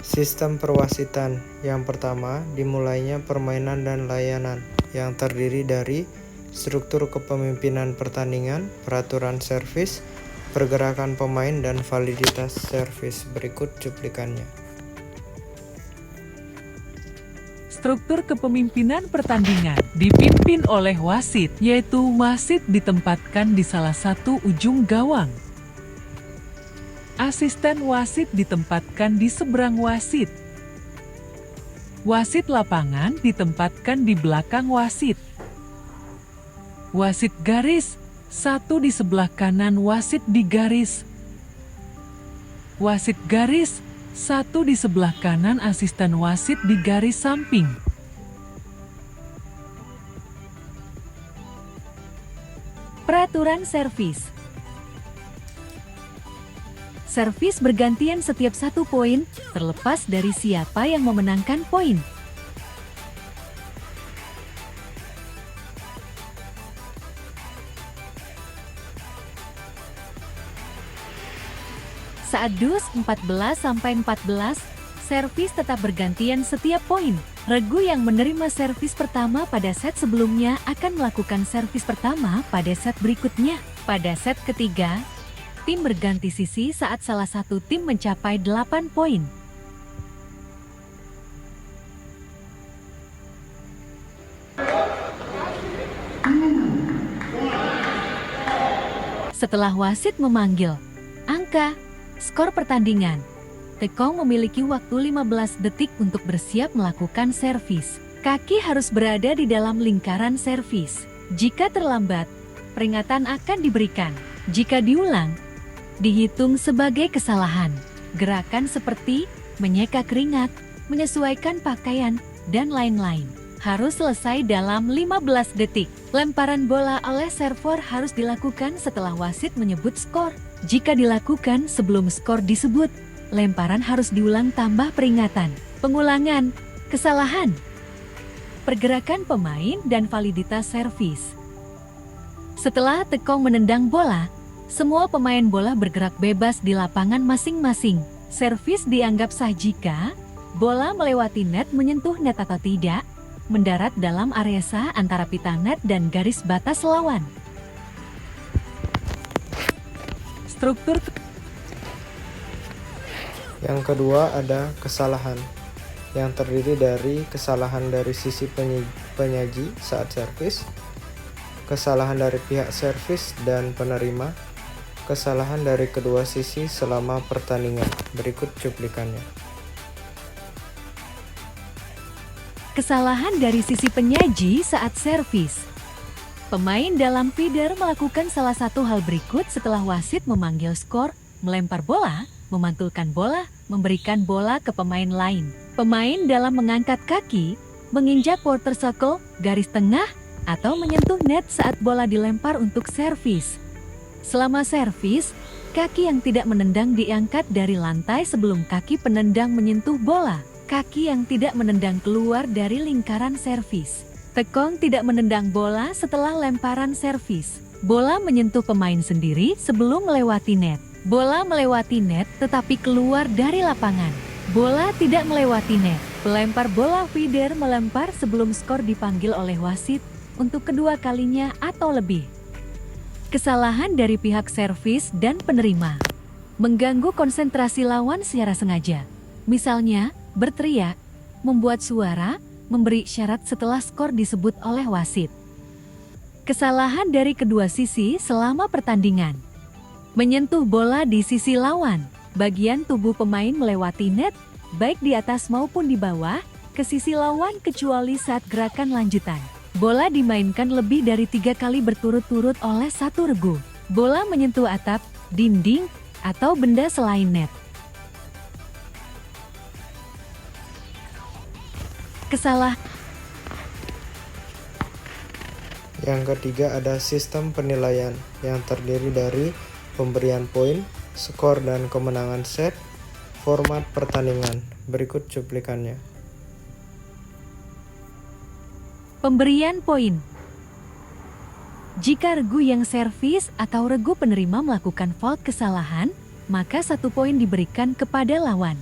Sistem perwasitan. Yang pertama, dimulainya permainan dan layanan yang terdiri dari struktur kepemimpinan pertandingan, peraturan servis, pergerakan pemain, dan validitas servis. Berikut cuplikannya. Struktur kepemimpinan pertandingan dipimpin oleh wasit, yaitu wasit ditempatkan di salah satu ujung gawang. Asisten wasit ditempatkan di seberang wasit. Wasit lapangan ditempatkan di belakang wasit. Wasit garis, satu di sebelah kanan wasit di garis. Wasit garis, satu di sebelah kanan asisten wasit di garis samping. Peraturan servis. Servis bergantian setiap 1 poin, terlepas dari siapa yang memenangkan poin. Saat dus 14-14, servis tetap bergantian setiap poin. Regu yang menerima servis pertama pada set sebelumnya akan melakukan servis pertama pada set berikutnya. Pada set ketiga, tim berganti sisi saat salah satu tim mencapai 8 poin. Setelah wasit memanggil angka, skor pertandingan, Tekong memiliki waktu 15 detik untuk bersiap melakukan servis. Kaki harus berada di dalam lingkaran servis. Jika terlambat, peringatan akan diberikan. Jika diulang, dihitung sebagai kesalahan. Gerakan seperti menyeka keringat, menyesuaikan pakaian, dan lain-lain harus selesai dalam 15 detik. Lemparan bola oleh server harus dilakukan setelah wasit menyebut skor. Jika dilakukan sebelum skor disebut, lemparan harus diulang tambah peringatan. Pengulangan, kesalahan. Pergerakan pemain dan validitas servis. Setelah Tekong menendang bola, semua pemain bola bergerak bebas di lapangan masing-masing. Servis dianggap sah jika bola melewati net menyentuh net atau tidak, mendarat dalam area sah antara pita net dan garis batas lawan. Struktur Yang kedua ada kesalahan, yang terdiri dari kesalahan dari sisi penyaji saat servis, kesalahan dari pihak servis dan penerima, kesalahan dari kedua sisi selama pertandingan. Berikut cuplikannya. Kesalahan dari sisi penyaji saat servis. Pemain dalam feeder melakukan salah satu hal berikut setelah wasit memanggil skor: melempar bola, memantulkan bola, memberikan bola ke pemain lain. Pemain dalam mengangkat kaki, menginjak quarter circle, garis tengah, atau menyentuh net saat bola dilempar untuk servis. Selama servis, kaki yang tidak menendang diangkat dari lantai sebelum kaki penendang menyentuh bola. Kaki yang tidak menendang keluar dari lingkaran servis. Tekong tidak menendang bola setelah lemparan servis. Bola menyentuh pemain sendiri sebelum melewati net. Bola melewati net tetapi keluar dari lapangan. Bola tidak melewati net. Pelempar bola feeder melempar sebelum skor dipanggil oleh wasit untuk kedua kalinya atau lebih. Kesalahan dari pihak servis dan penerima. Mengganggu konsentrasi lawan secara sengaja. Misalnya, berteriak, membuat suara, memberi syarat setelah skor disebut oleh wasit. Kesalahan dari kedua sisi selama pertandingan. Menyentuh bola di sisi lawan, bagian tubuh pemain melewati net, baik di atas maupun di bawah, ke sisi lawan kecuali saat gerakan lanjutan. Bola dimainkan lebih dari 3 kali berturut-turut oleh satu regu. Bola menyentuh atap, dinding, atau benda selain net. Yang ketiga ada sistem penilaian, yang terdiri dari pemberian poin, skor dan kemenangan set, format pertandingan. Berikut cuplikannya. Pemberian poin. Jika regu yang servis atau regu penerima melakukan fault kesalahan, maka 1 poin diberikan kepada lawan.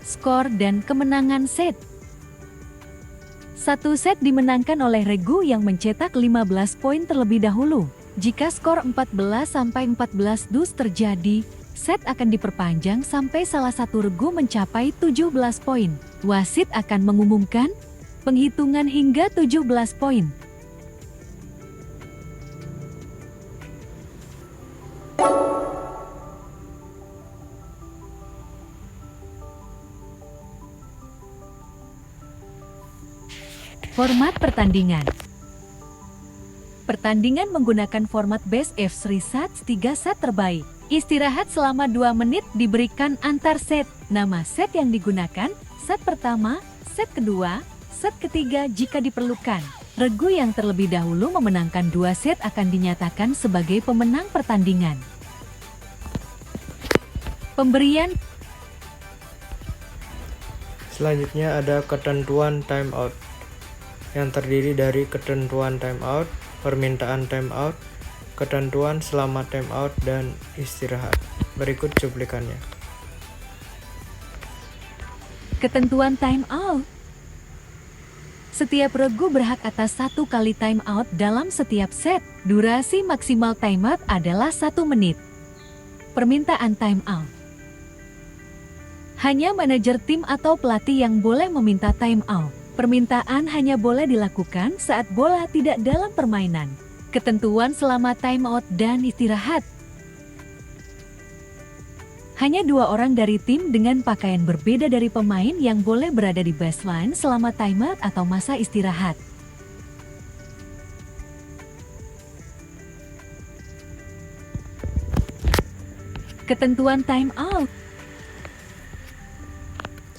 skor dan kemenangan set. Satu set dimenangkan oleh regu yang mencetak 15 poin terlebih dahulu. Jika skor 14-14 dus terjadi, set akan diperpanjang sampai salah satu regu mencapai 17 poin. Wasit akan mengumumkan penghitungan hingga 17 poin. Format pertandingan. Pertandingan menggunakan format best of 3 sets, 3 set terbaik. Istirahat selama 2 menit diberikan antar set. Nama set yang digunakan, set pertama, set kedua, set ketiga jika diperlukan. Regu yang terlebih dahulu memenangkan 2 set akan dinyatakan sebagai pemenang pertandingan. Pemberian. Selanjutnya ada ketentuan timeout yang terdiri dari ketentuan timeout, permintaan timeout, ketentuan selama timeout, dan istirahat. Berikut cuplikannya. Ketentuan timeout. Setiap regu berhak atas 1 kali timeout dalam setiap set. Durasi maksimal timeout adalah 1 menit. Permintaan timeout. Hanya manajer tim atau pelatih yang boleh meminta timeout. Permintaan hanya boleh dilakukan saat bola tidak dalam permainan. Ketentuan selama timeout dan istirahat. Hanya 2 orang dari tim dengan pakaian berbeda dari pemain yang boleh berada di baseline selama timeout atau masa istirahat. Ketentuan timeout.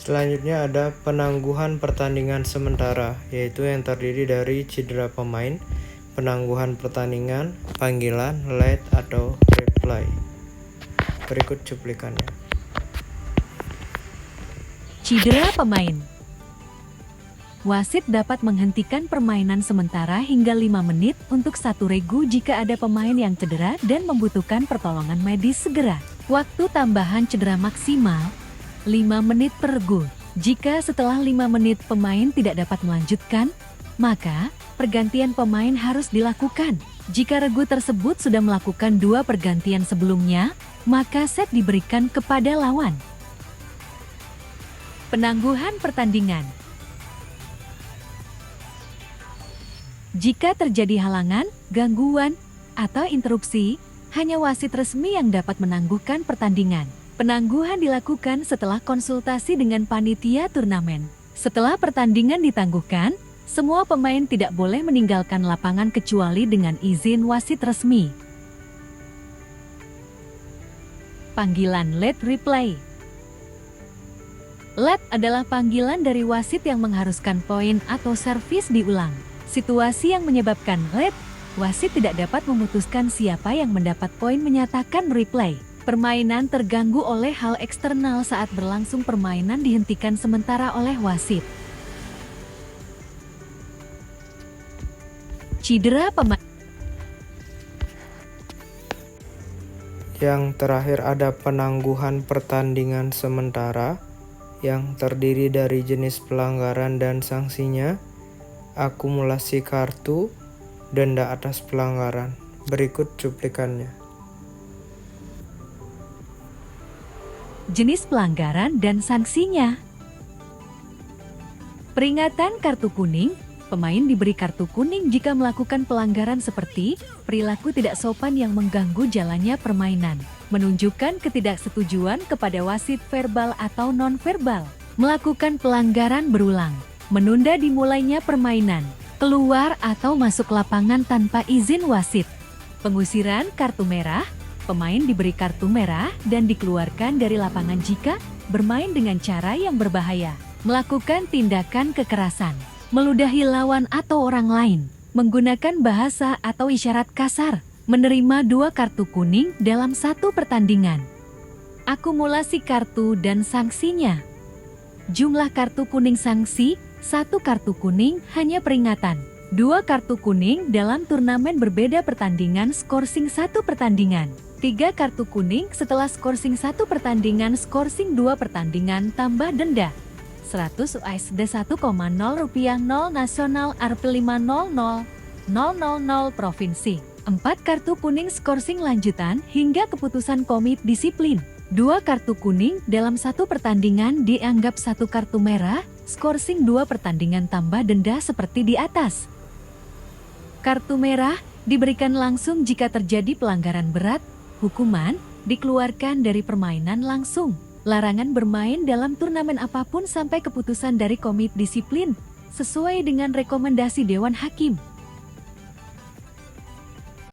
Selanjutnya ada penangguhan pertandingan sementara, yaitu yang terdiri dari cedera pemain, penangguhan pertandingan, panggilan, late atau replay. Berikut cuplikannya. Cedera pemain. Wasit dapat menghentikan permainan sementara hingga 5 menit untuk satu regu jika ada pemain yang cedera dan membutuhkan pertolongan medis segera. Waktu tambahan cedera maksimal 5 menit per regu. Jika setelah 5 menit pemain tidak dapat melanjutkan, maka pergantian pemain harus dilakukan. Jika regu tersebut sudah melakukan 2 pergantian sebelumnya, maka set diberikan kepada lawan. Penangguhan pertandingan. Jika terjadi halangan, gangguan, atau interupsi, hanya wasit resmi yang dapat menangguhkan pertandingan. Penangguhan dilakukan setelah konsultasi dengan panitia turnamen. Setelah pertandingan ditangguhkan, semua pemain tidak boleh meninggalkan lapangan kecuali dengan izin wasit resmi. Panggilan late replay. Late adalah panggilan dari wasit yang mengharuskan poin atau servis diulang. Situasi yang menyebabkan late, wasit tidak dapat memutuskan siapa yang mendapat poin menyatakan replay. Permainan terganggu oleh hal eksternal saat berlangsung permainan dihentikan sementara oleh wasit. Cedera pemain. Yang terakhir ada penangguhan pertandingan sementara yang terdiri dari jenis pelanggaran dan sanksinya, akumulasi kartu, denda atas pelanggaran. Berikut cuplikannya. Jenis pelanggaran dan sanksinya. Peringatan kartu kuning. Pemain diberi kartu kuning jika melakukan pelanggaran seperti perilaku tidak sopan yang mengganggu jalannya permainan, menunjukkan ketidaksetujuan kepada wasit verbal atau non-verbal, melakukan pelanggaran berulang, menunda dimulainya permainan, keluar atau masuk lapangan tanpa izin wasit, pengusiran kartu merah. Pemain diberi kartu merah dan dikeluarkan dari lapangan jika bermain dengan cara yang berbahaya, melakukan tindakan kekerasan, meludahi lawan atau orang lain, menggunakan bahasa atau isyarat kasar, menerima 2 kartu kuning dalam 1 pertandingan. Akumulasi kartu dan sanksinya. Jumlah kartu kuning sanksi, 1 kartu kuning hanya peringatan. 2 kartu kuning dalam turnamen berbeda pertandingan skorsing 1 pertandingan. 3 kartu kuning setelah skorsing 1 pertandingan, skorsing 2 pertandingan tambah denda 100 USD 1,0 rupiah 0 nasional Rp500 000 provinsi. 4 kartu kuning skorsing lanjutan hingga keputusan komit disiplin. 2 kartu kuning dalam 1 pertandingan dianggap 1 kartu merah, skorsing 2 pertandingan tambah denda seperti di atas. Kartu merah diberikan langsung jika terjadi pelanggaran berat, hukuman dikeluarkan dari permainan langsung. Larangan bermain dalam turnamen apapun sampai keputusan dari komit disiplin, sesuai dengan rekomendasi Dewan Hakim.